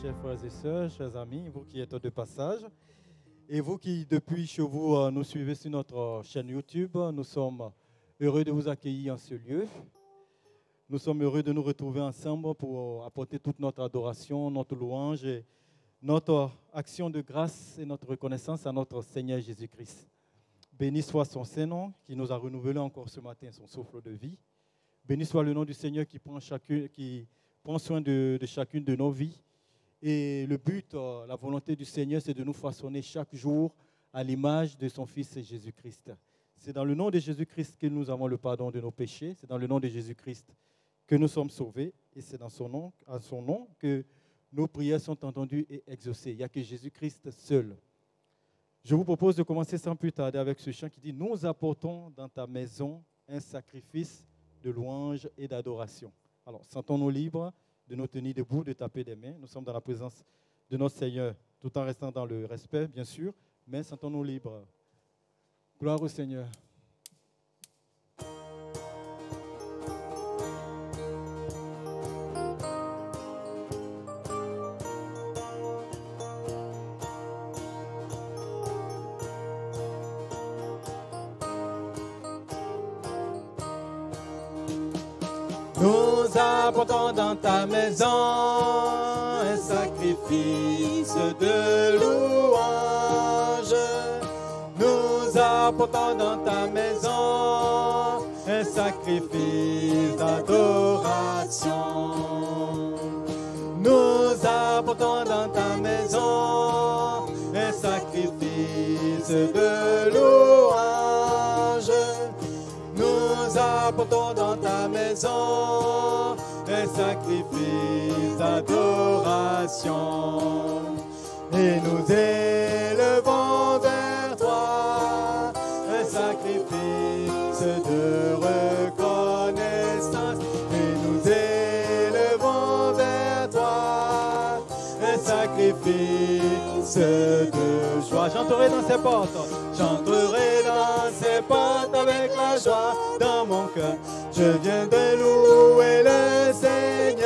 chers frères et sœurs, chers amis, vous qui êtes de passage, et vous qui, depuis chez vous, nous suivez sur notre chaîne YouTube. Nous sommes heureux de vous accueillir en ce lieu. Nous sommes heureux de nous retrouver ensemble pour apporter toute notre adoration, notre louange, et notre action de grâce et notre reconnaissance à notre Seigneur Jésus-Christ. Béni soit son Saint-Nom qui nous a renouvelé encore ce matin son souffle de vie. Béni soit le nom du Seigneur qui prend soin de chacune de nos vies. Et le but, la volonté du Seigneur, c'est de nous façonner chaque jour à l'image de son Fils Jésus-Christ. C'est dans le nom de Jésus-Christ que nous avons le pardon de nos péchés. C'est dans le nom de Jésus-Christ que nous sommes sauvés. Et c'est dans son nom, à son nom que nos prières sont entendues et exaucées. Il n'y a que Jésus-Christ seul. Je vous propose de commencer sans plus tarder avec ce chant qui dit « Nous apportons dans ta maison un sacrifice de louange et d'adoration ». Alors, sentons-nous libres de nous tenir debout, de taper des mains. Nous sommes dans la présence de notre Seigneur, tout en restant dans le respect, bien sûr, mais sentons-nous libres. Gloire au Seigneur. Nous apportons dans ta maison un sacrifice de louange. Nous apportons dans ta maison un sacrifice d'adoration. Nous apportons dans ta maison un sacrifice de louange. Nous apportons dans ta maison un sacrifice d'adoration. Et nous élevons vers toi un sacrifice de reconnaissance. Et nous élevons vers toi un sacrifice de joie. J'entrerai dans ces portes. J'entrerai dans ces portes avec la joie dans mon cœur. Je viendrai louer le Seigneur.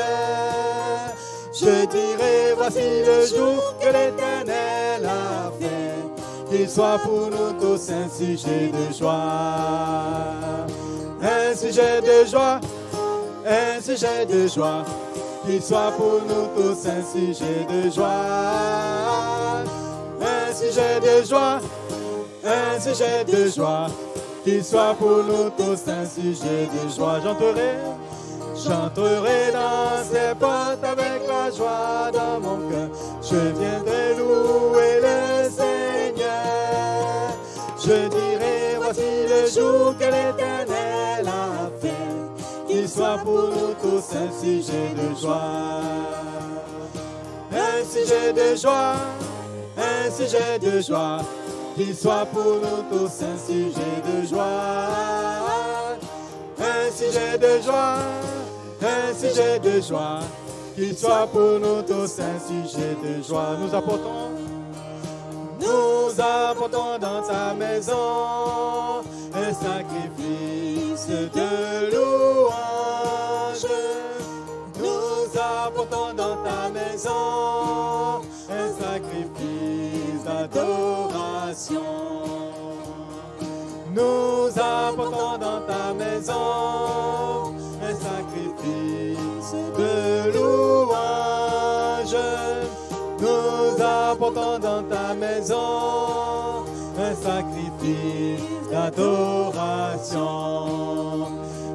Je dirai, voici le jour que l'Éternel a fait. Qu'il soit pour nous tous un sujet de joie. Un sujet de joie, un sujet de joie. Qu'il soit pour nous tous un sujet de joie. Un sujet de joie, un sujet de joie. Qu'il soit pour nous tous un sujet de joie. J'entrerai dans ces portes avec la joie dans mon cœur. Je viendrai louer le Seigneur. Je dirai, voici le jour que l'Éternel a fait. Qu'il soit pour nous tous un sujet de joie. Un sujet de joie, un sujet de joie. Qu'il soit pour nous tous un sujet de joie. Un sujet de joie, un sujet de joie. Qu'il soit pour nous tous un sujet de joie. Nous apportons dans ta maison un sacrifice de louange. Nous apportons dans ta maison un sacrifice d'adoration. Nous apportons dans ta maison un sacrifice de louange. Nous apportons dans ta maison un sacrifice d'adoration.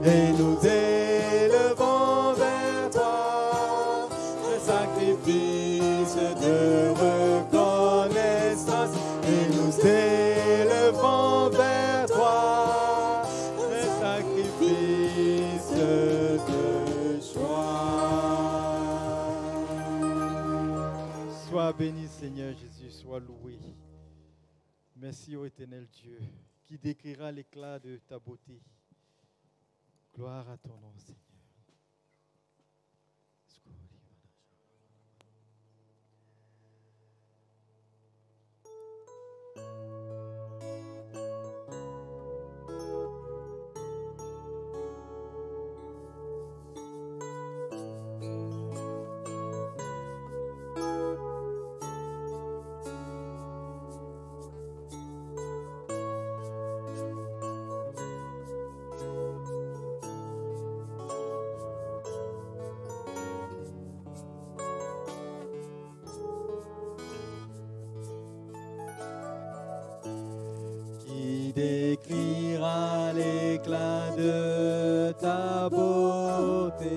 Et nous élevons vers toi un sacrifice de reconnaissance. Et nous élevons vers toi un sacrifice de joie. Sois béni, Seigneur Jésus, sois loué. Merci ô éternel Dieu, qui décrira l'éclat de ta beauté. Gloire à ton nom, Seigneur. l'éclat de ta beauté.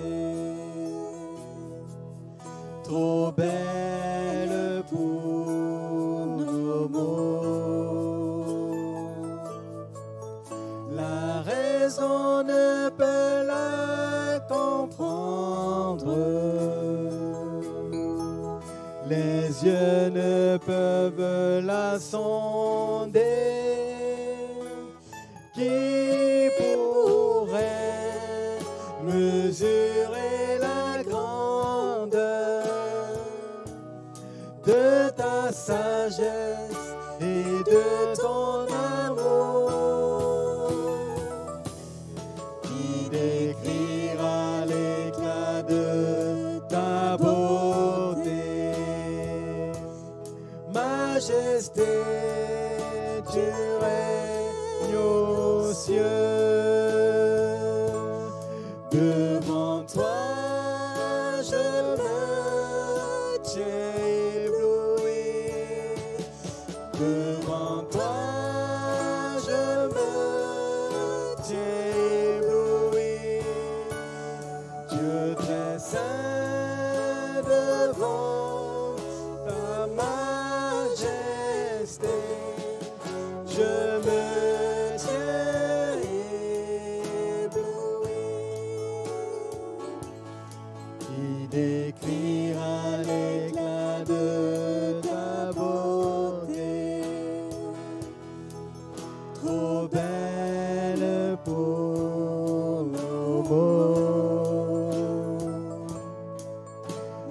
Trop belle pour nos mots. La raison ne peut la comprendre. Les yeux ne peuvent la sonder. Qui pourrait mesurer la grandeur de ta sagesse et de ton amour? Qui décrira l'éclat de ta beauté? Majesté, tu règnes aux cieux. Devant toi, je me tiens ébloui. Devant toi, je me tiens ébloui. Dieu très saint devant ta majesté, je me tiens ébloui. Qui décrira l'éclat de ta beauté? Trop belle pour nos mots.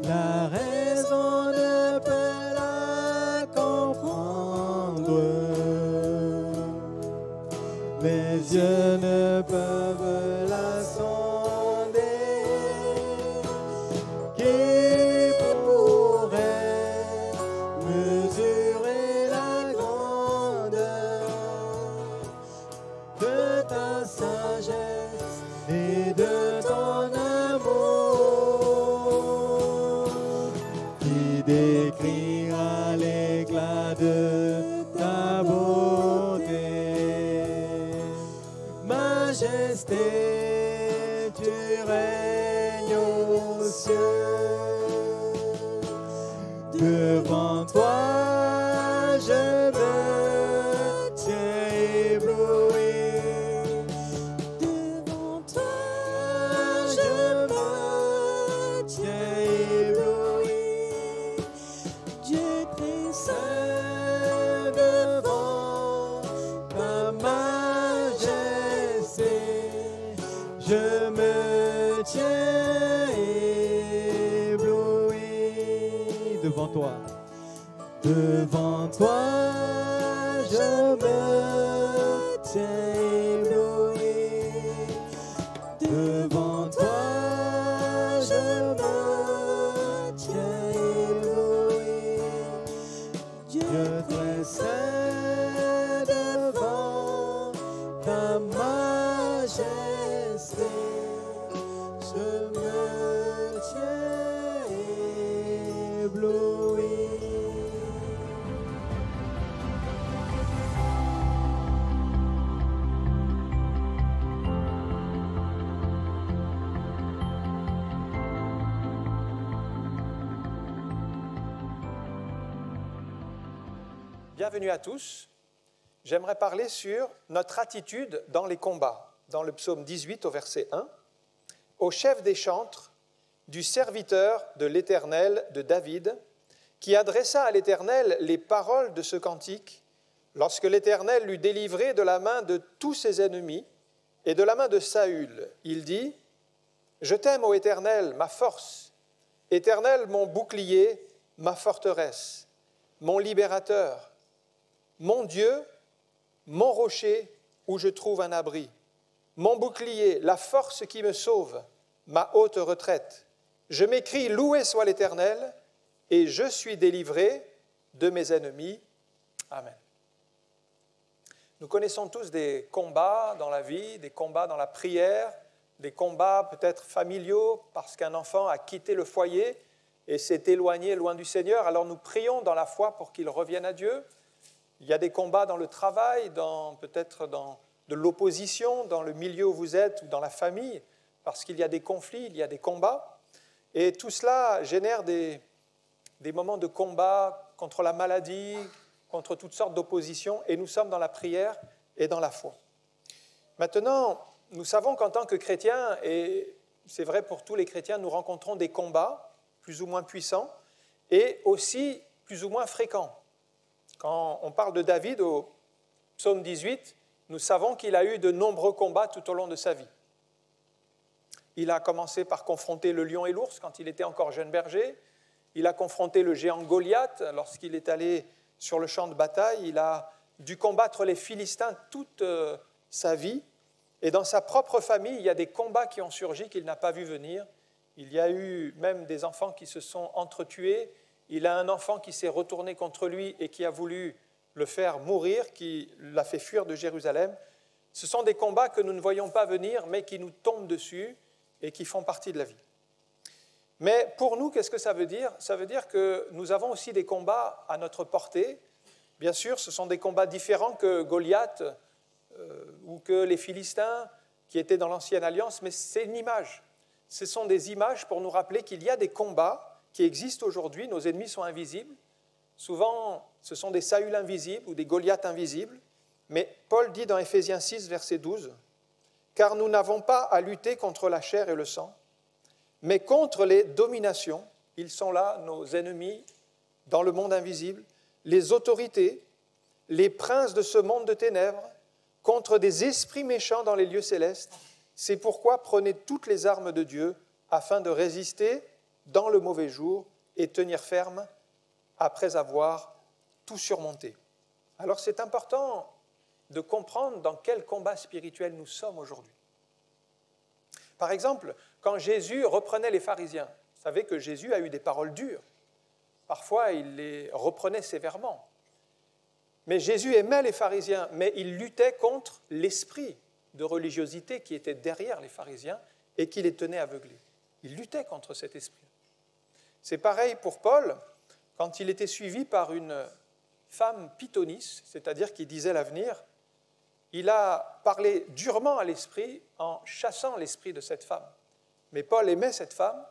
La raison ne peut la comprendre. Les yeux ne peuvent la sonder. Qui pourrait mesurer la grandeur de ta sagesse et de ton amour? Qui décrira l'éclat de ta beauté? Majesté, tu règnes aux cieux. Devant toi, je me tiens ébloui. Devant toi, je me tiens ébloui. Dieu très saint devant ta majesté, je me tiens ébloui. Devant toi, devant toi, je me tiens ébloui. Devant toi, je me tiens ébloui. Dieu très saint devant ta majesté, je me tiens ébloui. Bienvenue à tous. J'aimerais parler sur notre attitude dans les combats, dans le psaume 18 au verset 1, au chef des chantres, du serviteur de l'Éternel de David, qui adressa à l'Éternel les paroles de ce cantique, lorsque l'Éternel l'eut délivré de la main de tous ses ennemis et de la main de Saül. Il dit : « Je t'aime, ô Éternel, ma force, Éternel, mon bouclier, ma forteresse, mon libérateur, mon Dieu, mon rocher où je trouve un abri, mon bouclier, la force qui me sauve, ma haute retraite. Je m'écrie, loué soit l'Éternel, et je suis délivré de mes ennemis. Amen. » Nous connaissons tous des combats dans la vie, des combats dans la prière, des combats peut-être familiaux parce qu'un enfant a quitté le foyer et s'est éloigné loin du Seigneur. Alors nous prions dans la foi pour qu'il revienne à Dieu. Il y a des combats dans le travail, peut-être dans de l'opposition dans le milieu où vous êtes ou dans la famille, parce qu'il y a des conflits, il y a des combats. Et tout cela génère des moments de combat contre la maladie, contre toutes sortes d'oppositions, et nous sommes dans la prière et dans la foi. Maintenant, nous savons qu'en tant que chrétiens, et c'est vrai pour tous les chrétiens, nous rencontrons des combats plus ou moins puissants et aussi plus ou moins fréquents. Quand on parle de David au psaume 18, nous savons qu'il a eu de nombreux combats tout au long de sa vie. Il a commencé par confronter le lion et l'ours quand il était encore jeune berger. Il a confronté le géant Goliath lorsqu'il est allé sur le champ de bataille. Il a dû combattre les Philistins toute sa vie. Et dans sa propre famille, il y a des combats qui ont surgi qu'il n'a pas vu venir. Il y a eu même des enfants qui se sont entretués. Il a un enfant qui s'est retourné contre lui et qui a voulu le faire mourir, qui l'a fait fuir de Jérusalem. Ce sont des combats que nous ne voyons pas venir, mais qui nous tombent dessus et qui font partie de la vie. Mais pour nous, qu'est-ce que ça veut dire ? Ça veut dire que nous avons aussi des combats à notre portée. Bien sûr, ce sont des combats différents que Goliath ou que les Philistins qui étaient dans l'Ancienne Alliance, mais c'est une image. Ce sont des images pour nous rappeler qu'il y a des combats qui existent aujourd'hui. Nos ennemis sont invisibles. Souvent, ce sont des Saül invisibles ou des Goliaths invisibles. Mais Paul dit dans Éphésiens 6, verset 12, « Car nous n'avons pas à lutter contre la chair et le sang, mais contre les dominations, ils sont là, nos ennemis, dans le monde invisible, les autorités, les princes de ce monde de ténèbres, contre des esprits méchants dans les lieux célestes. C'est pourquoi prenez toutes les armes de Dieu afin de résister dans le mauvais jour et tenir ferme après avoir tout surmonté. » Alors c'est important de comprendre dans quel combat spirituel nous sommes aujourd'hui. Par exemple, quand Jésus reprenait les pharisiens, vous savez que Jésus a eu des paroles dures. Parfois, il les reprenait sévèrement. Mais Jésus aimait les pharisiens, mais il luttait contre l'esprit de religiosité qui était derrière les pharisiens et qui les tenait aveuglés. Il luttait contre cet esprit. C'est pareil pour Paul, quand il était suivi par une femme pythonisse, c'est-à-dire qui disait l'avenir. Il a parlé durement à l'esprit en chassant l'esprit de cette femme. Mais Paul aimait cette femme,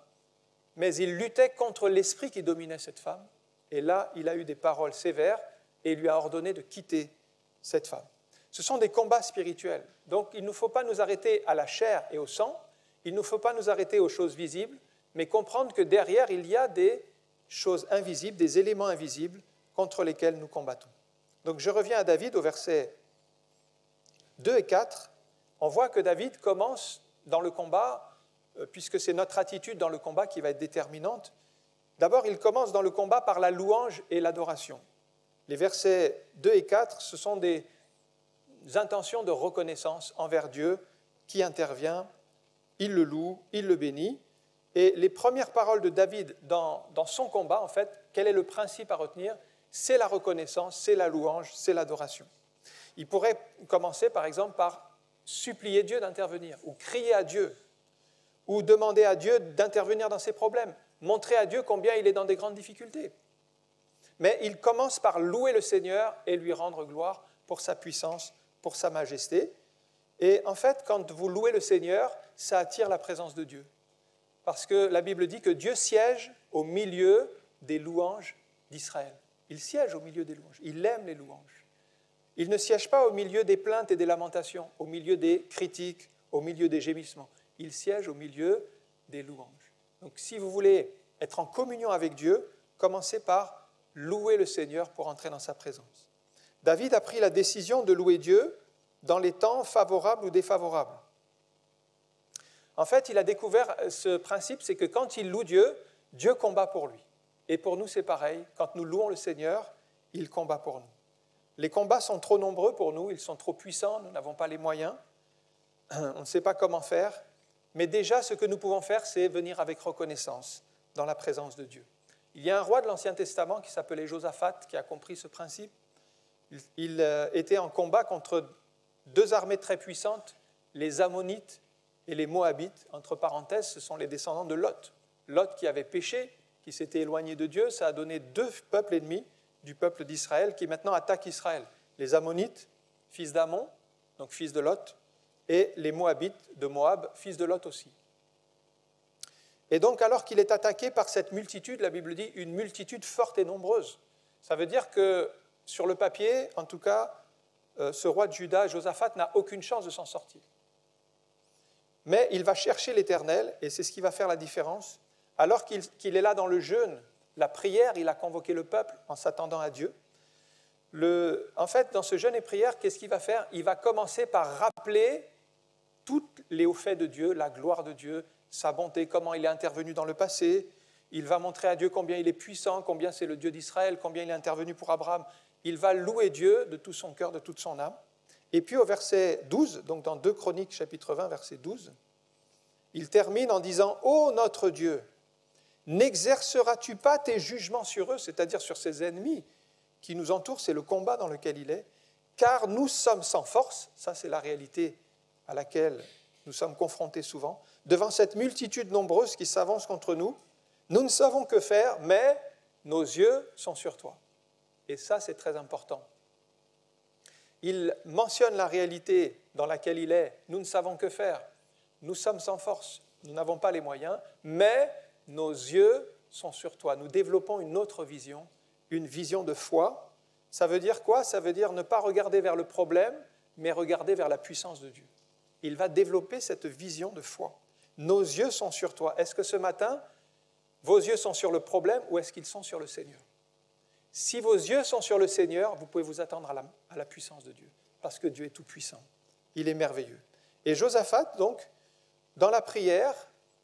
mais il luttait contre l'esprit qui dominait cette femme. Et là, il a eu des paroles sévères et il lui a ordonné de quitter cette femme. Ce sont des combats spirituels. Donc, il ne faut pas nous arrêter à la chair et au sang, il ne faut pas nous arrêter aux choses visibles, mais comprendre que derrière, il y a des choses invisibles, des éléments invisibles contre lesquels nous combattons. Donc, je reviens à David au verset 2 et 4. On voit que David commence dans le combat, puisque c'est notre attitude dans le combat qui va être déterminante. D'abord, il commence dans le combat par la louange et l'adoration. Les versets 2 et 4, ce sont des intentions de reconnaissance envers Dieu qui intervient. Il le loue, il le bénit. Et les premières paroles de David dans son combat, en fait, quel est le principe à retenir ? C'est la reconnaissance, c'est la louange, c'est l'adoration. Il pourrait commencer, par exemple, par supplier Dieu d'intervenir, ou crier à Dieu, ou demander à Dieu d'intervenir dans ses problèmes, montrer à Dieu combien il est dans des grandes difficultés. Mais il commence par louer le Seigneur et lui rendre gloire pour sa puissance, pour sa majesté. Et en fait, quand vous louez le Seigneur, ça attire la présence de Dieu. Parce que la Bible dit que Dieu siège au milieu des louanges d'Israël. Il siège au milieu des louanges. Il aime les louanges. Il ne siège pas au milieu des plaintes et des lamentations, au milieu des critiques, au milieu des gémissements. Il siège au milieu des louanges. Donc, si vous voulez être en communion avec Dieu, commencez par louer le Seigneur pour entrer dans sa présence. David a pris la décision de louer Dieu dans les temps favorables ou défavorables. En fait, il a découvert ce principe, c'est que quand il loue Dieu, Dieu combat pour lui. Et pour nous, c'est pareil. Quand nous louons le Seigneur, il combat pour nous. Les combats sont trop nombreux pour nous, ils sont trop puissants, nous n'avons pas les moyens, on ne sait pas comment faire, mais déjà ce que nous pouvons faire, c'est venir avec reconnaissance dans la présence de Dieu. Il y a un roi de l'Ancien Testament qui s'appelait Josaphat, qui a compris ce principe. Il était en combat contre deux armées très puissantes, les Ammonites et les Moabites. Entre parenthèses, ce sont les descendants de Lot. Lot qui avait péché, qui s'était éloigné de Dieu, ça a donné deux peuples ennemis du peuple d'Israël qui maintenant attaquent Israël. Les Ammonites, fils d'Amon, donc fils de Lot, et les Moabites de Moab, fils de Lot aussi. Et donc, alors qu'il est attaqué par cette multitude, la Bible dit une multitude forte et nombreuse. Ça veut dire que, sur le papier, en tout cas, ce roi de Juda, Josaphat, n'a aucune chance de s'en sortir. Mais il va chercher l'Éternel, et c'est ce qui va faire la différence. Alors qu'il est là dans le jeûne, la prière, il a convoqué le peuple en s'attendant à Dieu. En fait, dans ce jeûne et prière, qu'est-ce qu'il va faire? Il va commencer par rappeler tous les hauts faits de Dieu, la gloire de Dieu, sa bonté, comment il est intervenu dans le passé. Il va montrer à Dieu combien il est puissant, combien c'est le Dieu d'Israël, combien il est intervenu pour Abraham. Il va louer Dieu de tout son cœur, de toute son âme. Et puis au verset 12, donc dans 2 Chroniques chapitre 20, verset 12, il termine en disant « Ô notre Dieu, n'exerceras-tu pas tes jugements sur eux ?» c'est-à-dire sur ses ennemis qui nous entourent, c'est le combat dans lequel il est. « Car nous sommes sans force », ça c'est la réalité à laquelle nous sommes confrontés souvent, devant cette multitude nombreuse qui s'avance contre nous, nous ne savons que faire, mais nos yeux sont sur toi. Et ça, c'est très important. Il mentionne la réalité dans laquelle il est. Nous ne savons que faire. Nous sommes sans force. Nous n'avons pas les moyens, mais nos yeux sont sur toi. Nous développons une autre vision, une vision de foi. Ça veut dire quoi? Ça veut dire ne pas regarder vers le problème, mais regarder vers la puissance de Dieu. Il va développer cette vision de foi. Nos yeux sont sur toi. Est-ce que ce matin, vos yeux sont sur le problème ou est-ce qu'ils sont sur le Seigneur? Si vos yeux sont sur le Seigneur, vous pouvez vous attendre à la puissance de Dieu, parce que Dieu est tout-puissant. Il est merveilleux. Et Josaphat, donc, dans la prière,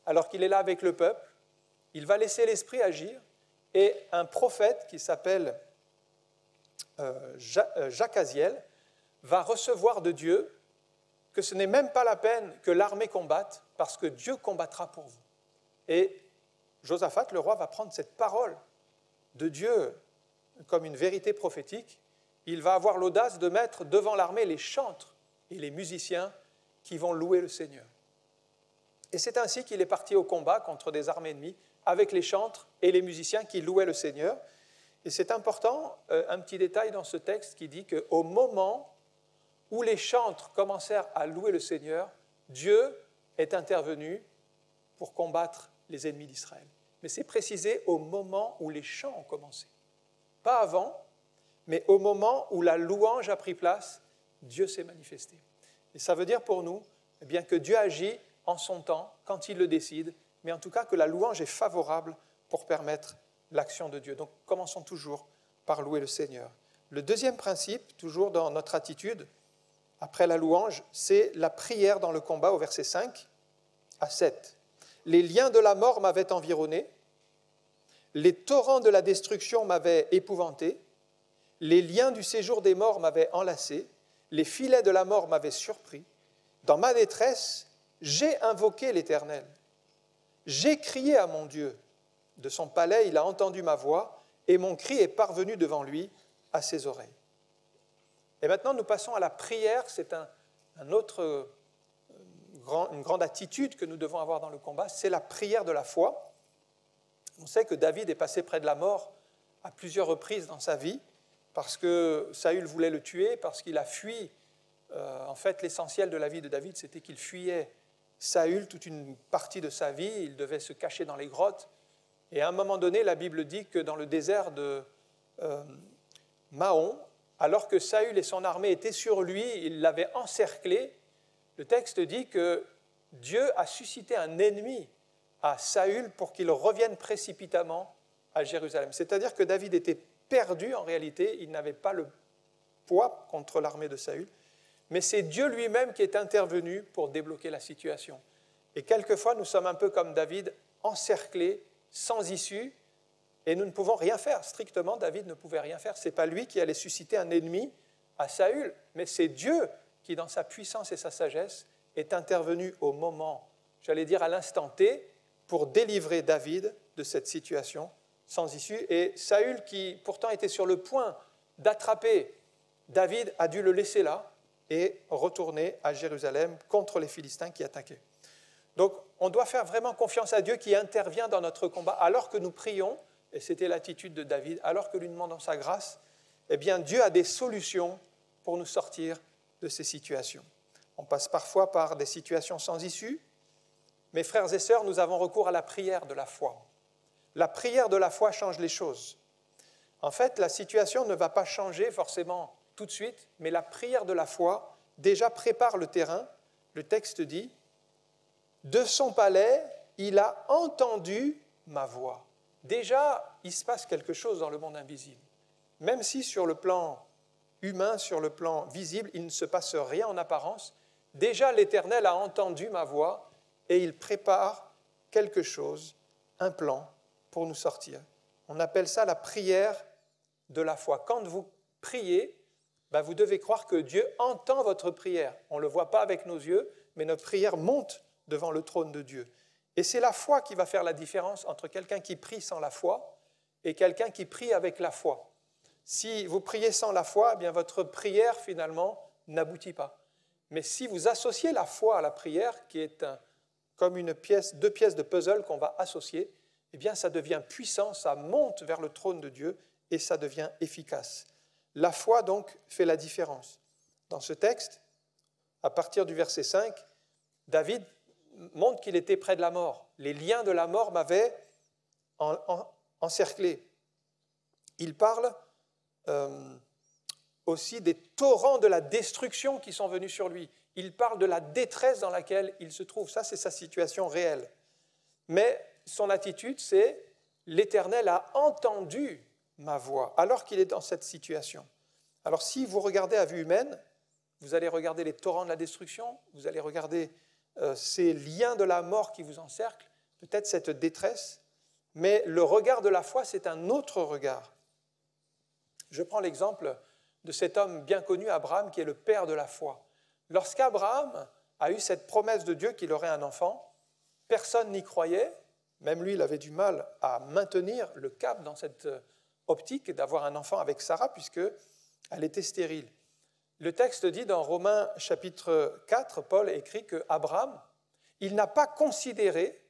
alors qu'il est là avec le peuple, il va laisser l'Esprit agir, et un prophète qui s'appelle Jacaziel va recevoir de Dieu que ce n'est même pas la peine que l'armée combatte, parce que Dieu combattra pour vous. Et Josaphat, le roi, va prendre cette parole de Dieu comme une vérité prophétique. Il va avoir l'audace de mettre devant l'armée les chantres et les musiciens qui vont louer le Seigneur. Et c'est ainsi qu'il est parti au combat contre des armées ennemies, avec les chantres et les musiciens qui louaient le Seigneur. Et c'est important, un petit détail dans ce texte qui dit qu'au moment où les chantres commencèrent à louer le Seigneur, Dieu est intervenu pour combattre les ennemis d'Israël. Mais c'est précisé au moment où les chants ont commencé. Pas avant, mais au moment où la louange a pris place, Dieu s'est manifesté. Et ça veut dire pour nous, eh bien, que Dieu agit en son temps, quand il le décide, mais en tout cas que la louange est favorable pour permettre l'action de Dieu. Donc commençons toujours par louer le Seigneur. Le deuxième principe, toujours dans notre attitude, après la louange, c'est la prière dans le combat au verset 5 à 7. « Les liens de la mort m'avaient environné, les torrents de la destruction m'avaient épouvanté, les liens du séjour des morts m'avaient enlacé, les filets de la mort m'avaient surpris. Dans ma détresse, j'ai invoqué l'Éternel. J'ai crié à mon Dieu. De son palais, il a entendu ma voix, et mon cri est parvenu devant lui à ses oreilles. » Et maintenant, nous passons à la prière. C'est une grande attitude que nous devons avoir dans le combat. C'est la prière de la foi. On sait que David est passé près de la mort à plusieurs reprises dans sa vie, parce que Saül voulait le tuer, parce qu'il a fui. En fait, l'essentiel de la vie de David, c'était qu'il fuyait Saül toute une partie de sa vie. Il devait se cacher dans les grottes. Et à un moment donné, la Bible dit que dans le désert de Mahon, alors que Saül et son armée étaient sur lui, il l'avait encerclé, le texte dit que Dieu a suscité un ennemi à Saül pour qu'il revienne précipitamment à Jérusalem. C'est-à-dire que David était perdu en réalité, il n'avait pas le poids contre l'armée de Saül, mais c'est Dieu lui-même qui est intervenu pour débloquer la situation. Et quelquefois, nous sommes un peu comme David, encerclés, sans issue, et nous ne pouvons rien faire. Strictement, David ne pouvait rien faire. Ce n'est pas lui qui allait susciter un ennemi à Saül, mais c'est Dieu qui, dans sa puissance et sa sagesse, est intervenu au moment, j'allais dire à l'instant T, pour délivrer David de cette situation sans issue. Et Saül, qui pourtant était sur le point d'attraper David, a dû le laisser là et retourner à Jérusalem contre les Philistins qui attaquaient. Donc, on doit faire vraiment confiance à Dieu qui intervient dans notre combat alors que nous prions. Et c'était l'attitude de David, alors que lui demandons sa grâce, eh bien Dieu a des solutions pour nous sortir de ces situations. On passe parfois par des situations sans issue. Mes frères et sœurs, nous avons recours à la prière de la foi. La prière de la foi change les choses. En fait, la situation ne va pas changer forcément tout de suite, mais la prière de la foi déjà prépare le terrain. Le texte dit « De son palais, il a entendu ma voix ». Déjà, il se passe quelque chose dans le monde invisible. Même si sur le plan humain, sur le plan visible, il ne se passe rien en apparence, déjà l'Éternel a entendu ma voix et il prépare quelque chose, un plan pour nous sortir. On appelle ça la prière de la foi. Quand vous priez, vous devez croire que Dieu entend votre prière. On ne le voit pas avec nos yeux, mais notre prière monte devant le trône de Dieu. Et c'est la foi qui va faire la différence entre quelqu'un qui prie sans la foi et quelqu'un qui prie avec la foi. Si vous priez sans la foi, eh bien votre prière finalement n'aboutit pas. Mais si vous associez la foi à la prière, qui est comme deux pièces de puzzle qu'on va associer, eh bien ça devient puissant, ça monte vers le trône de Dieu et ça devient efficace. La foi donc fait la différence. Dans ce texte, à partir du verset 5, David montre qu'il était près de la mort. Les liens de la mort m'avaient encerclé. Il parle aussi des torrents de la destruction qui sont venus sur lui. Il parle de la détresse dans laquelle il se trouve. Ça, c'est sa situation réelle. Mais son attitude, c'est « l'Éternel a entendu ma voix » alors qu'il est dans cette situation. Alors, si vous regardez à vue humaine, vous allez regarder les torrents de la destruction, vous allez regarder ces liens de la mort qui vous encerclent, peut-être cette détresse, mais le regard de la foi, c'est un autre regard. Je prends l'exemple de cet homme bien connu, Abraham, qui est le père de la foi. Lorsqu'Abraham a eu cette promesse de Dieu qu'il aurait un enfant, personne n'y croyait, même lui, il avait du mal à maintenir le cap dans cette optique d'avoir un enfant avec Sarah, puisqu'elle était stérile. Le texte dit dans Romains chapitre 4, Paul écrit qu'Abraham, il n'a pas considéré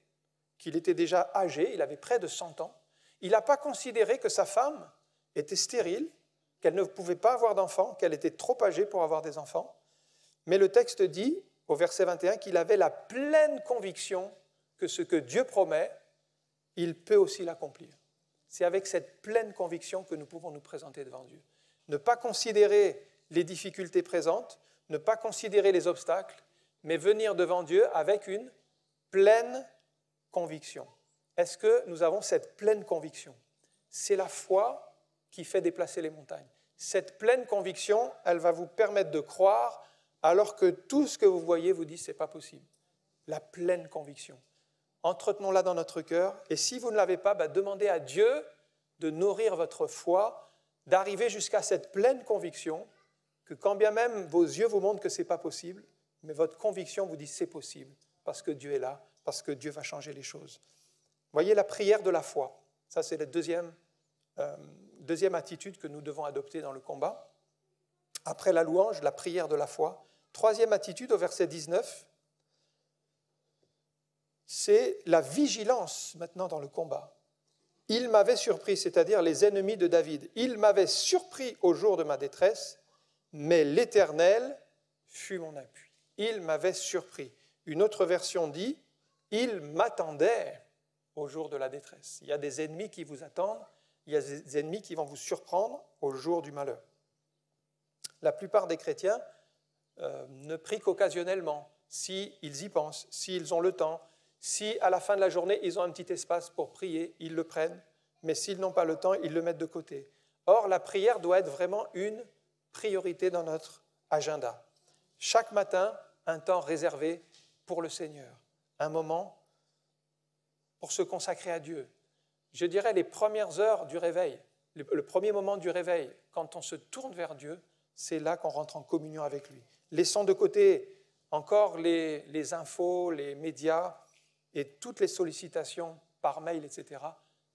qu'il était déjà âgé, il avait près de 100 ans, il n'a pas considéré que sa femme était stérile, qu'elle ne pouvait pas avoir d'enfants, qu'elle était trop âgée pour avoir des enfants. Mais le texte dit, au verset 21, qu'il avait la pleine conviction que ce que Dieu promet, il peut aussi l'accomplir. C'est avec cette pleine conviction que nous pouvons nous présenter devant Dieu. Ne pas considérer les difficultés présentes, ne pas considérer les obstacles, mais venir devant Dieu avec une pleine conviction. Est-ce que nous avons cette pleine conviction? C'est la foi qui fait déplacer les montagnes. Cette pleine conviction, elle va vous permettre de croire alors que tout ce que vous voyez vous dit c'est pas possible. La pleine conviction. Entretenons-la dans notre cœur et si vous ne l'avez pas, demandez à Dieu de nourrir votre foi, d'arriver jusqu'à cette pleine conviction que quand bien même vos yeux vous montrent que ce n'est pas possible, mais votre conviction vous dit c'est possible parce que Dieu est là, parce que Dieu va changer les choses. Voyez la prière de la foi. Ça, c'est la deuxième attitude que nous devons adopter dans le combat. Après la louange, la prière de la foi. Troisième attitude, au verset 19, c'est la vigilance maintenant dans le combat. Il m'avait surpris, c'est-à-dire les ennemis de David. Il m'avait surpris au jour de ma détresse, mais l'Éternel fut mon appui. Il m'avait surpris. Une autre version dit, il m'attendait au jour de la détresse. Il y a des ennemis qui vous attendent, il y a des ennemis qui vont vous surprendre au jour du malheur. La plupart des chrétiens ne prient qu'occasionnellement, s'ils y pensent, s'ils ont le temps, si à la fin de la journée, ils ont un petit espace pour prier, ils le prennent, mais s'ils n'ont pas le temps, ils le mettent de côté. Or, la prière doit être vraiment une priorité dans notre agenda. Chaque matin, un temps réservé pour le Seigneur, un moment pour se consacrer à Dieu. Je dirais les premières heures du réveil, le premier moment du réveil, quand on se tourne vers Dieu, c'est là qu'on rentre en communion avec lui. Laissons de côté encore les infos, les médias et toutes les sollicitations par mail, etc.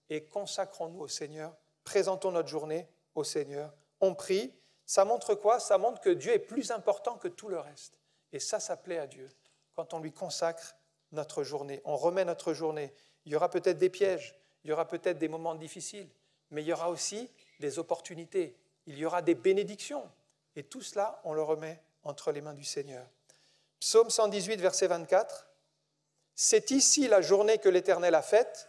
Et consacrons-nous au Seigneur, présentons notre journée au Seigneur. On prie, ça montre quoi? Ça montre que Dieu est plus important que tout le reste. Et ça plaît à Dieu. Quand on lui consacre notre journée, on remet notre journée. Il y aura peut-être des pièges, il y aura peut-être des moments difficiles, mais il y aura aussi des opportunités, il y aura des bénédictions. Et tout cela, on le remet entre les mains du Seigneur. Psaume 118, verset 24. C'est ici la journée que l'Éternel a faite,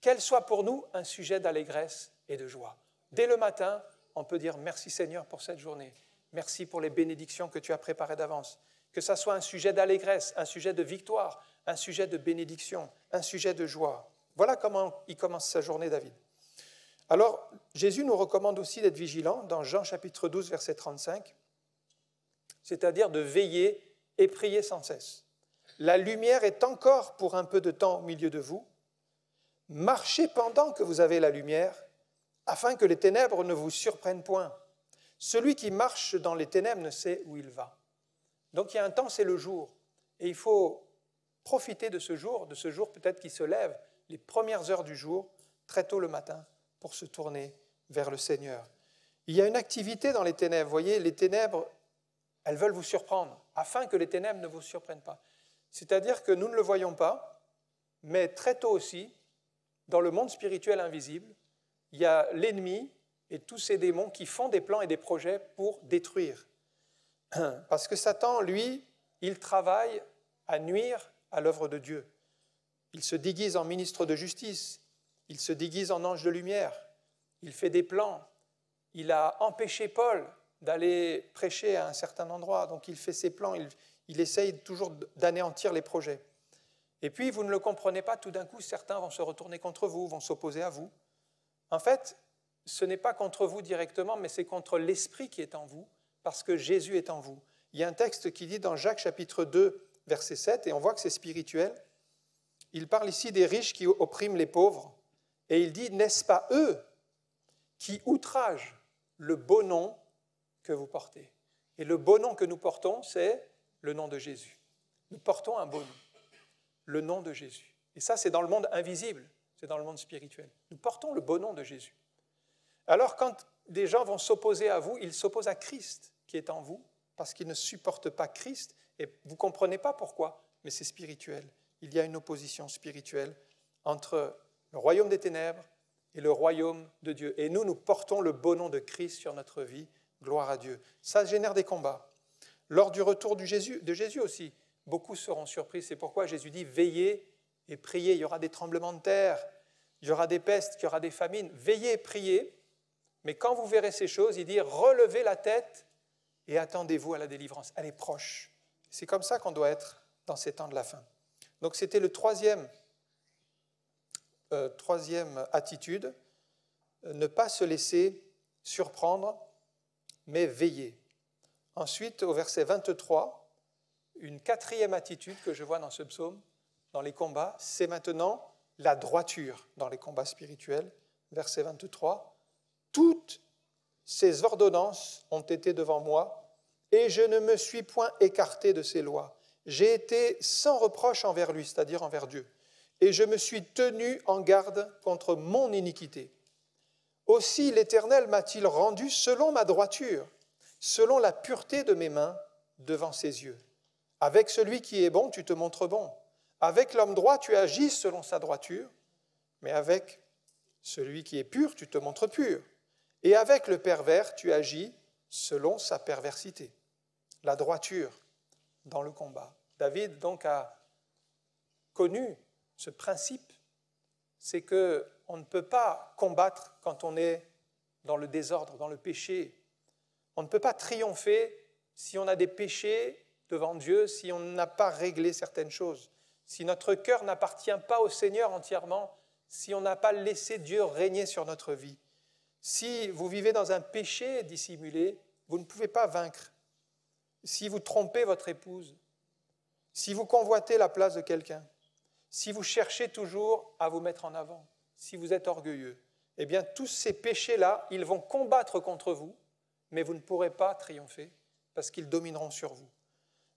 qu'elle soit pour nous un sujet d'allégresse et de joie. Dès le matin, on peut dire merci Seigneur pour cette journée. Merci pour les bénédictions que tu as préparées d'avance. Que ça soit un sujet d'allégresse, un sujet de victoire, un sujet de bénédiction, un sujet de joie. Voilà comment il commence sa journée, David. Alors, Jésus nous recommande aussi d'être vigilants dans Jean chapitre 12, verset 35, c'est-à-dire de veiller et prier sans cesse. La lumière est encore pour un peu de temps au milieu de vous. Marchez pendant que vous avez la lumière, afin que les ténèbres ne vous surprennent point. Celui qui marche dans les ténèbres ne sait où il va. Donc il y a un temps, c'est le jour. Et il faut profiter de ce jour peut-être qui se lève, les premières heures du jour, très tôt le matin, pour se tourner vers le Seigneur. Il y a une activité dans les ténèbres. Vous voyez, les ténèbres, elles veulent vous surprendre, afin que les ténèbres ne vous surprennent pas. C'est-à-dire que nous ne le voyons pas, mais très tôt aussi, dans le monde spirituel invisible, il y a l'ennemi et tous ces démons qui font des plans et des projets pour détruire. Parce que Satan, lui, il travaille à nuire à l'œuvre de Dieu. Il se déguise en ministre de justice, il se déguise en ange de lumière, il fait des plans. Il a empêché Paul d'aller prêcher à un certain endroit, donc il fait ses plans, il essaye toujours d'anéantir les projets. Et puis, vous ne le comprenez pas, tout d'un coup, certains vont se retourner contre vous, vont s'opposer à vous. En fait, ce n'est pas contre vous directement, mais c'est contre l'Esprit qui est en vous, parce que Jésus est en vous. Il y a un texte qui dit dans Jacques chapitre 2, verset 7, et on voit que c'est spirituel. Il parle ici des riches qui oppriment les pauvres, et il dit, n'est-ce pas eux qui outragent le beau nom que vous portez? Et le beau nom que nous portons, c'est le nom de Jésus. Nous portons un beau nom, le nom de Jésus. Et ça, c'est dans le monde invisible, c'est dans le monde spirituel. Nous portons le beau nom de Jésus. Alors, quand des gens vont s'opposer à vous, ils s'opposent à Christ qui est en vous, parce qu'ils ne supportent pas Christ, et vous ne comprenez pas pourquoi, mais c'est spirituel. Il y a une opposition spirituelle entre le royaume des ténèbres et le royaume de Dieu. Et nous portons le beau nom de Christ sur notre vie, gloire à Dieu. Ça génère des combats. Lors du retour de Jésus aussi, beaucoup seront surpris. C'est pourquoi Jésus dit, veillez et priez. Il y aura des tremblements de terre, il y aura des pestes, il y aura des famines. Veillez et priez. Mais quand vous verrez ces choses, il dit, relevez la tête et attendez-vous à la délivrance. Elle est proche. C'est comme ça qu'on doit être dans ces temps de la fin. Donc c'était le troisième attitude, ne pas se laisser surprendre, mais veiller. Ensuite, au verset 23, une quatrième attitude que je vois dans ce psaume, dans les combats, c'est maintenant la droiture dans les combats spirituels. Verset 23, « Toutes ces ordonnances ont été devant moi, et je ne me suis point écarté de ces lois. J'ai été sans reproche envers lui, c'est-à-dire envers Dieu, et je me suis tenu en garde contre mon iniquité. Aussi l'Éternel m'a-t-il rendu selon ma droiture, selon la pureté de mes mains devant ses yeux. Avec celui qui est bon, tu te montres bon. Avec l'homme droit, tu agis selon sa droiture, mais avec celui qui est pur, tu te montres pur. Et avec le pervers, tu agis selon sa perversité. » La droiture dans le combat. David donc a connu ce principe, c'est qu'on ne peut pas combattre quand on est dans le désordre, dans le péché. On ne peut pas triompher si on a des péchés devant Dieu, si on n'a pas réglé certaines choses, si notre cœur n'appartient pas au Seigneur entièrement, si on n'a pas laissé Dieu régner sur notre vie. Si vous vivez dans un péché dissimulé, vous ne pouvez pas vaincre. Si vous trompez votre épouse, si vous convoitez la place de quelqu'un, si vous cherchez toujours à vous mettre en avant, si vous êtes orgueilleux, eh bien tous ces péchés-là, ils vont combattre contre vous, mais vous ne pourrez pas triompher parce qu'ils domineront sur vous.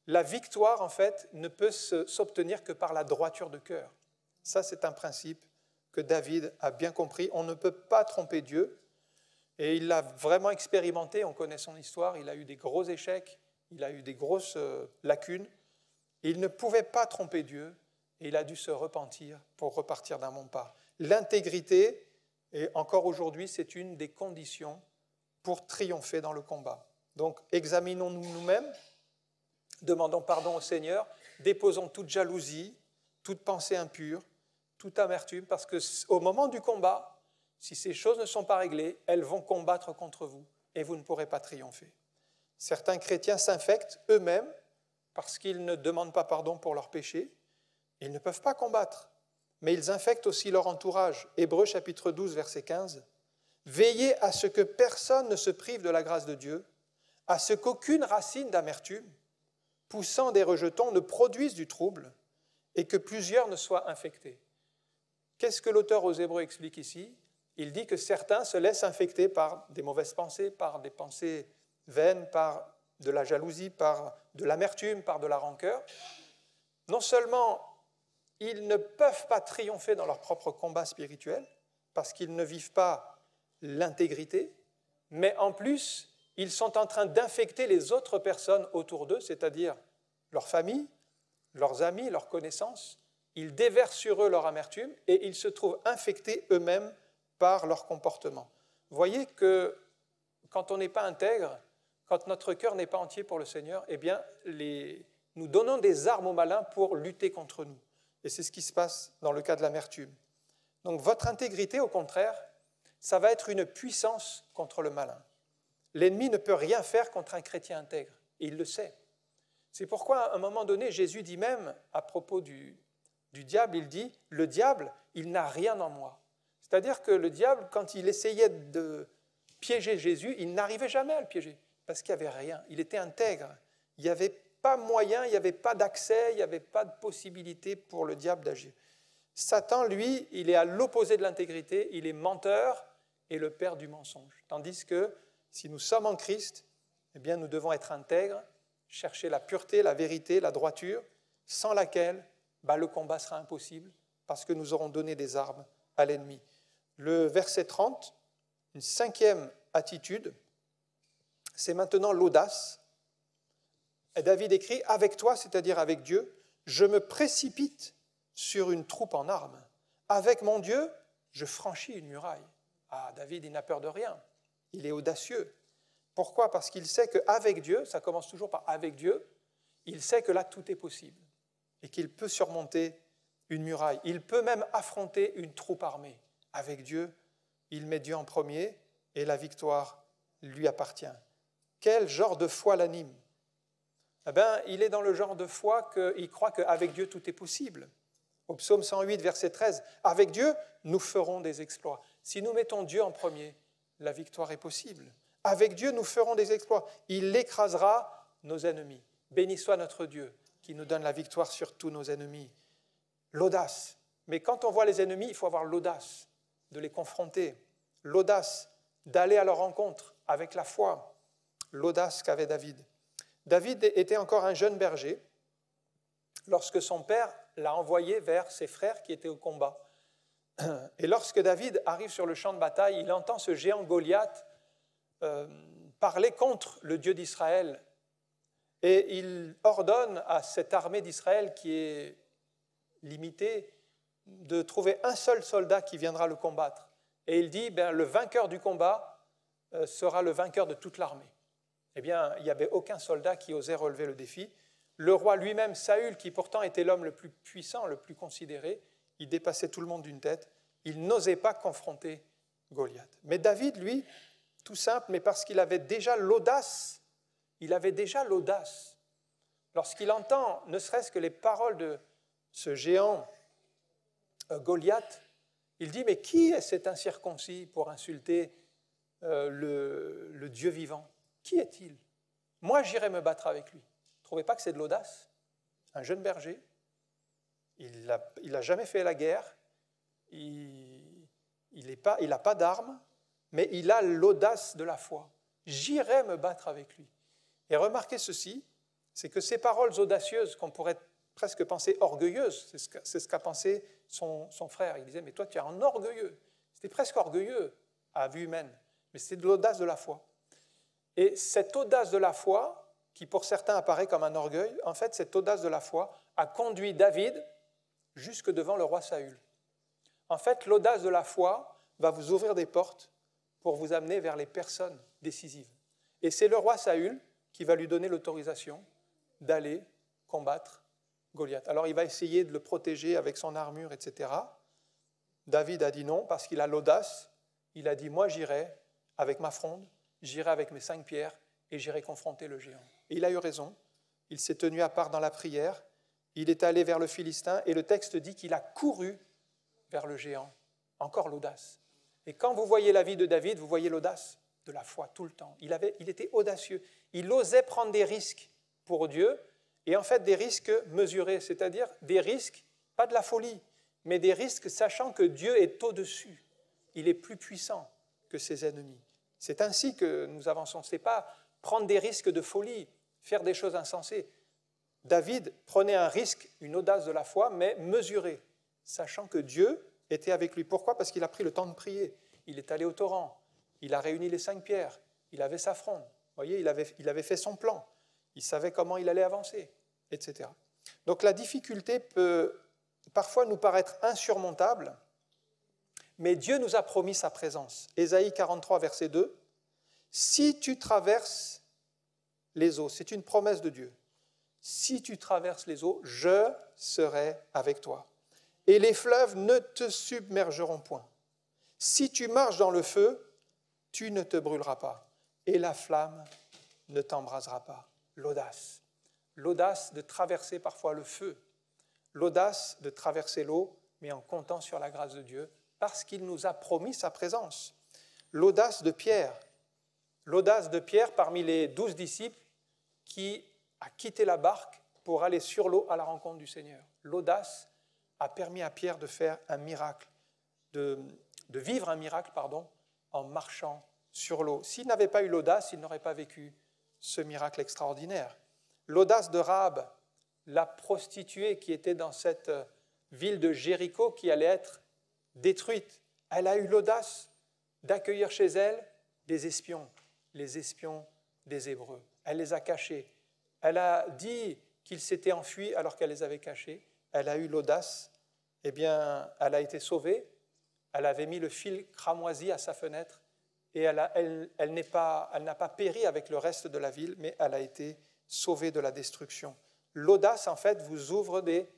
La victoire, en fait, ne peut s'obtenir que par la droiture de cœur. Ça, c'est un principe que David a bien compris. On ne peut pas tromper Dieu, et il l'a vraiment expérimenté. On connaît son histoire, il a eu des gros échecs, il a eu des grosses lacunes. Il ne pouvait pas tromper Dieu, et il a dû se repentir pour repartir d'un bon pas. L'intégrité, et encore aujourd'hui, c'est une des conditions pour triompher dans le combat. Donc, examinons-nous nous-mêmes, demandons pardon au Seigneur, déposons toute jalousie, toute pensée impure, toute amertume, parce qu'au moment du combat, si ces choses ne sont pas réglées, elles vont combattre contre vous et vous ne pourrez pas triompher. Certains chrétiens s'infectent eux-mêmes parce qu'ils ne demandent pas pardon pour leurs péchés. Ils ne peuvent pas combattre, mais ils infectent aussi leur entourage. Hébreux chapitre 12, verset 15. « Veillez à ce que personne ne se prive de la grâce de Dieu, à ce qu'aucune racine d'amertume, poussant des rejetons, ne produise du trouble et que plusieurs ne soient infectés. » Qu'est-ce que l'auteur aux Hébreux explique ici ? Il dit que certains se laissent infecter par des mauvaises pensées, par des pensées vaines, par de la jalousie, par de l'amertume, par de la rancœur. Non seulement ils ne peuvent pas triompher dans leur propre combat spirituel, parce qu'ils ne vivent pas l'intégrité, mais en plus, ils sont en train d'infecter les autres personnes autour d'eux, c'est-à-dire leur famille, leurs amis, leurs connaissances. Ils déversent sur eux leur amertume et ils se trouvent infectés eux-mêmes par leur comportement. Voyez que quand on n'est pas intègre, quand notre cœur n'est pas entier pour le Seigneur, eh bien, nous donnons des armes au malin pour lutter contre nous. Et c'est ce qui se passe dans le cas de l'amertume. Donc votre intégrité, au contraire, ça va être une puissance contre le malin. L'ennemi ne peut rien faire contre un chrétien intègre, et il le sait. C'est pourquoi, à un moment donné, Jésus dit même, à propos du diable, il dit « Le diable, il n'a rien en moi ». C'est-à-dire que le diable, quand il essayait de piéger Jésus, il n'arrivait jamais à le piéger, parce qu'il n'y avait rien. Il était intègre. Il n'y avait pas moyen, il n'y avait pas d'accès, il n'y avait pas de possibilité pour le diable d'agir. Satan, lui, il est à l'opposé de l'intégrité, il est menteur et le père du mensonge. Tandis que si nous sommes en Christ, eh bien, nous devons être intègres, chercher la pureté, la vérité, la droiture, sans laquelle le combat sera impossible, parce que nous aurons donné des armes à l'ennemi. Le verset 30, une cinquième attitude, c'est maintenant l'audace. Et David écrit « Avec toi, c'est-à-dire avec Dieu, je me précipite sur une troupe en armes. Avec mon Dieu, je franchis une muraille. » Ah, David, il n'a peur de rien. Il est audacieux. Pourquoi ? Parce qu'il sait qu'avec Dieu, ça commence toujours par « avec Dieu », il sait que là, tout est possible et qu'il peut surmonter une muraille. Il peut même affronter une troupe armée. Avec Dieu, il met Dieu en premier et la victoire lui appartient. Quel genre de foi l'anime ? Eh bien, il est dans le genre de foi qu'il croit qu'avec Dieu, tout est possible. Au psaume 108, verset 13, « Avec Dieu, nous ferons des exploits. » Si nous mettons Dieu en premier, la victoire est possible. Avec Dieu, nous ferons des exploits. Il écrasera nos ennemis. Béni soit notre Dieu qui nous donne la victoire sur tous nos ennemis. L'audace. Mais quand on voit les ennemis, il faut avoir l'audace de les confronter. L'audace d'aller à leur rencontre avec la foi. L'audace qu'avait David. David était encore un jeune berger lorsque son père l'a envoyé vers ses frères qui étaient au combat. Et lorsque David arrive sur le champ de bataille, il entend ce géant Goliath parler contre le Dieu d'Israël. Et il ordonne à cette armée d'Israël qui est limitée de trouver un seul soldat qui viendra le combattre. Et il dit, le vainqueur du combat sera le vainqueur de toute l'armée. Eh bien, il n'y avait aucun soldat qui osait relever le défi. Le roi lui-même, Saül, qui pourtant était l'homme le plus puissant, le plus considéré, il dépassait tout le monde d'une tête, il n'osait pas confronter Goliath. Mais David, lui, tout simple, mais parce qu'il avait déjà l'audace, lorsqu'il entend ne serait-ce que les paroles de ce géant Goliath, il dit, mais qui est cet incirconcis pour insulter le Dieu vivant ? Qui est-il ? Moi, j'irai me battre avec lui. Vous ne trouvez pas que c'est de l'audace ? Un jeune berger, il n'a jamais fait la guerre, il n'a pas d'armes, mais il a l'audace de la foi. J'irai me battre avec lui. Et remarquez ceci, c'est que ces paroles audacieuses, qu'on pourrait presque penser orgueilleuses, c'est ce qu'a pensé son frère. Il disait, mais toi, tu es un orgueilleux. C'était presque orgueilleux à vue humaine, mais c'est de l'audace de la foi. Et cette audace de la foi, qui pour certains apparaît comme un orgueil, en fait, cette audace de la foi a conduit David jusque devant le roi Saül. En fait, l'audace de la foi va vous ouvrir des portes pour vous amener vers les personnes décisives. Et c'est le roi Saül qui va lui donner l'autorisation d'aller combattre Goliath. Alors il va essayer de le protéger avec son armure, etc. David a dit non parce qu'il a l'audace. Il a dit, moi j'irai avec ma fronde, j'irai avec mes 5 pierres et j'irai confronter le géant. Et il a eu raison. Il s'est tenu à part dans la prière. Il est allé vers le Philistin et le texte dit qu'il a couru vers le géant. Encore l'audace. Et quand vous voyez la vie de David, vous voyez l'audace de la foi tout le temps. Il était audacieux. Il osait prendre des risques pour Dieu et en fait des risques mesurés, c'est-à-dire des risques, pas de la folie, mais des risques sachant que Dieu est au-dessus. Il est plus puissant que ses ennemis. C'est ainsi que nous avançons. Ce n'est pas prendre des risques de folie, faire des choses insensées. David prenait un risque, une audace de la foi, mais mesurée, sachant que Dieu était avec lui. Pourquoi ? Parce qu'il a pris le temps de prier. Il est allé au torrent. Il a réuni les 5 pierres. Il avait sa fronde. Vous voyez, il avait fait son plan. Il savait comment il allait avancer, etc. Donc la difficulté peut parfois nous paraître insurmontable, mais Dieu nous a promis sa présence. Ésaïe 43, verset 2. « Si tu traverses les eaux », c'est une promesse de Dieu, « si tu traverses les eaux, je serai avec toi. Et les fleuves ne te submergeront point. Si tu marches dans le feu, tu ne te brûleras pas. Et la flamme ne t'embrasera pas. » L'audace. L'audace de traverser parfois le feu. L'audace de traverser l'eau, mais en comptant sur la grâce de Dieu, parce qu'il nous a promis sa présence. L'audace de Pierre. L'audace de Pierre parmi les 12 disciples qui a quitté la barque pour aller sur l'eau à la rencontre du Seigneur. L'audace a permis à Pierre de faire un miracle, de vivre un miracle, en marchant sur l'eau. S'il n'avait pas eu l'audace, il n'aurait pas vécu ce miracle extraordinaire. L'audace de Rahab, la prostituée qui était dans cette ville de Jéricho qui allait être détruite. Elle a eu l'audace d'accueillir chez elle des espions, les espions des Hébreux. Elle les a cachés. Elle a dit qu'ils s'étaient enfuis alors qu'elle les avait cachés. Elle a eu l'audace. Eh bien, elle a été sauvée. Elle avait mis le fil cramoisi à sa fenêtre et elle n'a pas péri avec le reste de la ville, mais elle a été sauvée de la destruction. L'audace, en fait, vous ouvre des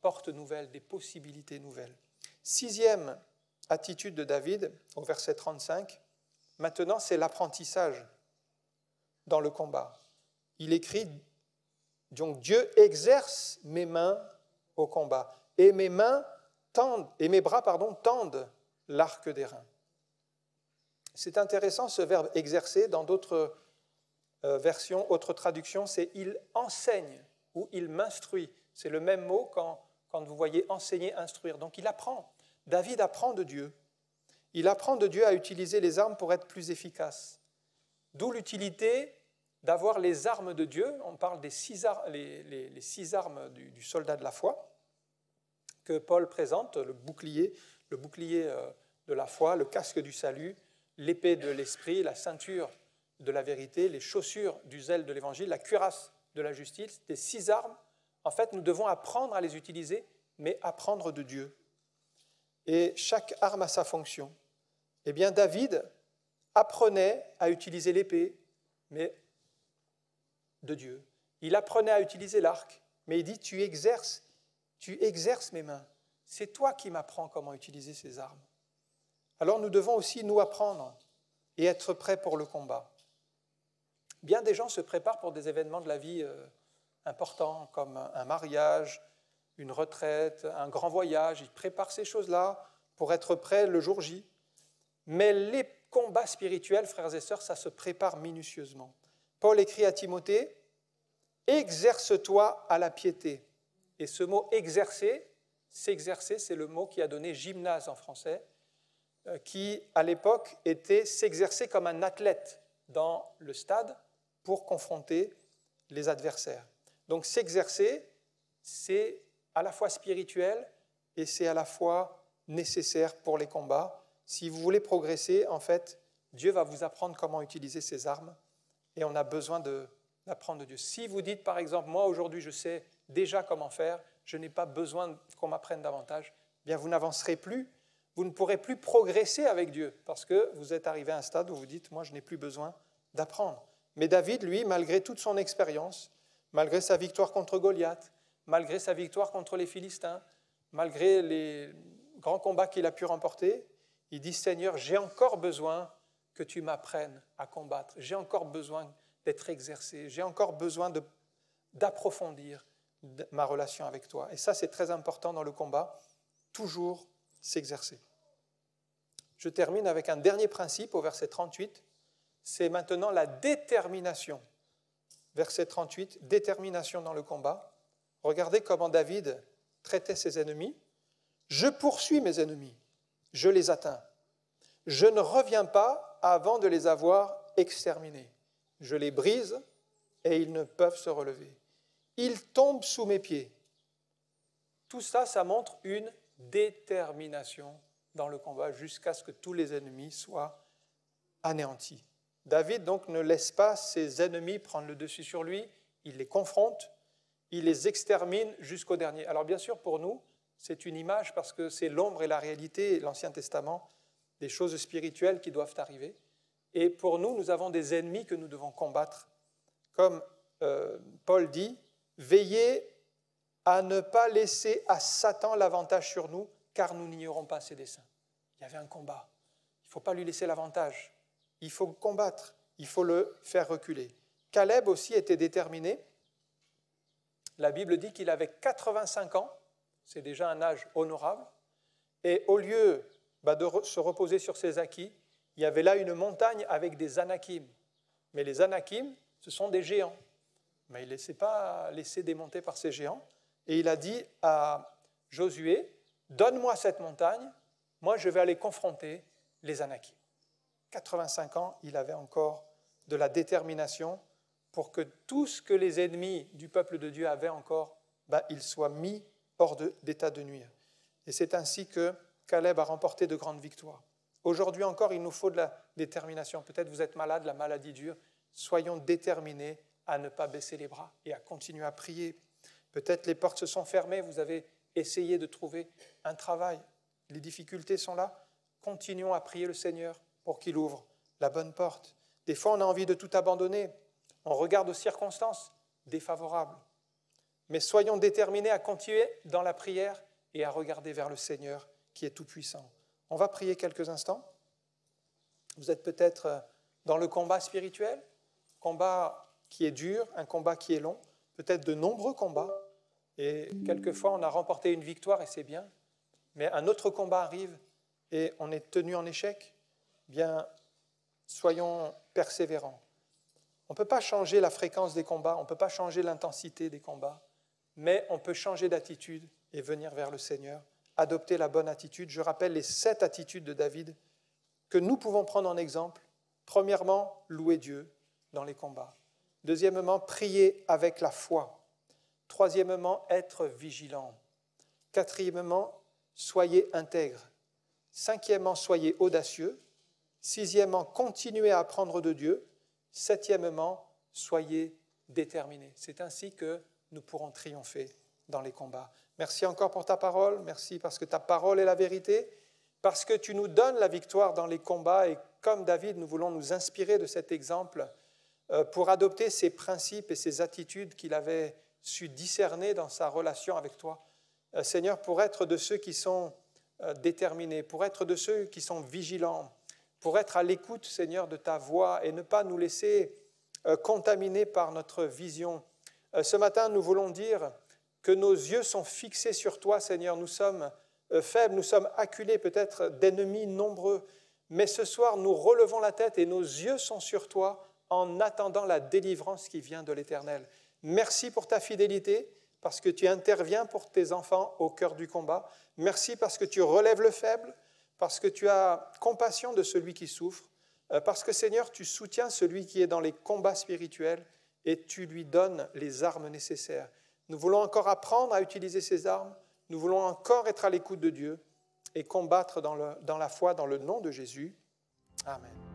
portes nouvelles, des possibilités nouvelles. 6e attitude de David, au verset 35, maintenant c'est l'apprentissage dans le combat. Il écrit, donc Dieu exerce mes mains au combat et mes bras tendent l'arc d'airain. C'est intéressant ce verbe exercer, dans d'autres versions, autres traductions, c'est il enseigne ou il m'instruit. C'est le même mot quand vous voyez enseigner, instruire. Donc il apprend. David apprend de Dieu. Il apprend de Dieu à utiliser les armes pour être plus efficace. D'où l'utilité d'avoir les armes de Dieu. On parle des 6 armes du soldat de la foi que Paul présente, le bouclier de la foi, le casque du salut, l'épée de l'esprit, la ceinture de la vérité, les chaussures du zèle de l'évangile, la cuirasse de la justice, des 6 armes. En fait, nous devons apprendre à les utiliser, mais apprendre de Dieu. Et chaque arme a sa fonction. Eh bien, David apprenait à utiliser l'épée, mais de Dieu. Il apprenait à utiliser l'arc, mais il dit, tu exerces mes mains. C'est toi qui m'apprends comment utiliser ces armes. Alors nous devons aussi nous apprendre et être prêts pour le combat. Bien des gens se préparent pour des événements de la vie importants, comme un mariage, une retraite, un grand voyage. Ils préparent ces choses-là pour être prêts le jour J. Mais les combats spirituels, frères et sœurs, ça se prépare minutieusement. Paul écrit à Timothée, « Exerce-toi à la piété ». Et ce mot « exercer », s'exercer, c'est le mot qui a donné gymnase en français, qui, à l'époque, était s'exercer comme un athlète dans le stade pour confronter les adversaires. Donc s'exercer, c'est à la fois spirituel et c'est à la fois nécessaire pour les combats. Si vous voulez progresser, en fait, Dieu va vous apprendre comment utiliser ces armes et on a besoin d'apprendre de Dieu. Si vous dites, par exemple, moi aujourd'hui je sais déjà comment faire, je n'ai pas besoin qu'on m'apprenne davantage, eh bien vous n'avancerez plus, vous ne pourrez plus progresser avec Dieu parce que vous êtes arrivé à un stade où vous dites, moi je n'ai plus besoin d'apprendre. Mais David, lui, malgré toute son expérience, malgré sa victoire contre Goliath, malgré sa victoire contre les Philistins, malgré les grands combats qu'il a pu remporter, il dit « Seigneur, j'ai encore besoin que tu m'apprennes à combattre. J'ai encore besoin d'être exercé. J'ai encore besoin d'approfondir ma relation avec toi. » Et ça, c'est très important dans le combat, toujours s'exercer. Je termine avec un dernier principe au verset 38. C'est maintenant la détermination. Verset 38, détermination dans le combat. Regardez comment David traitait ses ennemis. « Je poursuis mes ennemis, je les atteins. Je ne reviens pas avant de les avoir exterminés. Je les brise et ils ne peuvent se relever. Ils tombent sous mes pieds. » Tout ça, ça montre une détermination dans le combat jusqu'à ce que tous les ennemis soient anéantis. David donc ne laisse pas ses ennemis prendre le dessus sur lui, il les confronte, il les extermine jusqu'au dernier. Alors bien sûr pour nous, c'est une image parce que c'est l'ombre et la réalité, l'Ancien Testament, des choses spirituelles qui doivent arriver. Et pour nous, nous avons des ennemis que nous devons combattre. Comme Paul dit, veillez à ne pas laisser à Satan l'avantage sur nous, car nous n'ignorons pas ses desseins. Il y avait un combat. Il ne faut pas lui laisser l'avantage. Il faut combattre. Il faut le faire reculer. Caleb aussi était déterminé. La Bible dit qu'il avait 85 ans. C'est déjà un âge honorable. Et au lieu de se reposer sur ses acquis, il y avait là une montagne avec des Anakim. Mais les Anakim, ce sont des géants. Mais il ne s'est pas laissé démonter par ces géants. Et il a dit à Josué, « Donne-moi cette montagne, moi je vais aller confronter les Anakim. » 85 ans, il avait encore de la détermination pour que tout ce que les ennemis du peuple de Dieu avaient encore, il soit mis hors d'état de nuire. Et c'est ainsi que Caleb a remporté de grandes victoires. Aujourd'hui encore, il nous faut de la détermination. Peut-être vous êtes malade, la maladie dure. Soyons déterminés à ne pas baisser les bras et à continuer à prier. Peut-être les portes se sont fermées, vous avez essayé de trouver un travail. Les difficultés sont là. Continuons à prier le Seigneur pour qu'il ouvre la bonne porte. Des fois, on a envie de tout abandonner. On regarde aux circonstances défavorables. Mais soyons déterminés à continuer dans la prière et à regarder vers le Seigneur qui est tout-puissant. On va prier quelques instants. Vous êtes peut-être dans le combat spirituel, combat qui est dur, un combat qui est long, peut-être de nombreux combats. Et quelquefois, on a remporté une victoire et c'est bien. Mais un autre combat arrive et on est tenu en échec. Bien, soyons persévérants. On ne peut pas changer la fréquence des combats, on ne peut pas changer l'intensité des combats, mais on peut changer d'attitude et venir vers le Seigneur, adopter la bonne attitude. Je rappelle les 7 attitudes de David que nous pouvons prendre en exemple. Premièrement, louer Dieu dans les combats. Deuxièmement, prier avec la foi. Troisièmement, être vigilant. Quatrièmement, soyez intègres. Cinquièmement, soyez audacieux. Sixièmement, continuez à apprendre de Dieu. Septièmement, soyez déterminés. C'est ainsi que nous pourrons triompher dans les combats. Merci encore pour ta parole. Merci parce que ta parole est la vérité, parce que tu nous donnes la victoire dans les combats. Et comme David, nous voulons nous inspirer de cet exemple pour adopter ces principes et ces attitudes qu'il avait su discerner dans sa relation avec toi. Seigneur, pour être de ceux qui sont déterminés, pour être de ceux qui sont vigilants, pour être à l'écoute, Seigneur, de ta voix et ne pas nous laisser contaminer par notre vision. Ce matin, nous voulons dire que nos yeux sont fixés sur toi, Seigneur. Nous sommes faibles, nous sommes acculés peut-être d'ennemis nombreux, mais ce soir, nous relevons la tête et nos yeux sont sur toi en attendant la délivrance qui vient de l'Éternel. Merci pour ta fidélité, parce que tu interviens pour tes enfants au cœur du combat. Merci parce que tu relèves le faible, parce que tu as compassion de celui qui souffre, parce que, Seigneur, tu soutiens celui qui est dans les combats spirituels et tu lui donnes les armes nécessaires. Nous voulons encore apprendre à utiliser ces armes, nous voulons encore être à l'écoute de Dieu et combattre dans la foi, dans le nom de Jésus. Amen.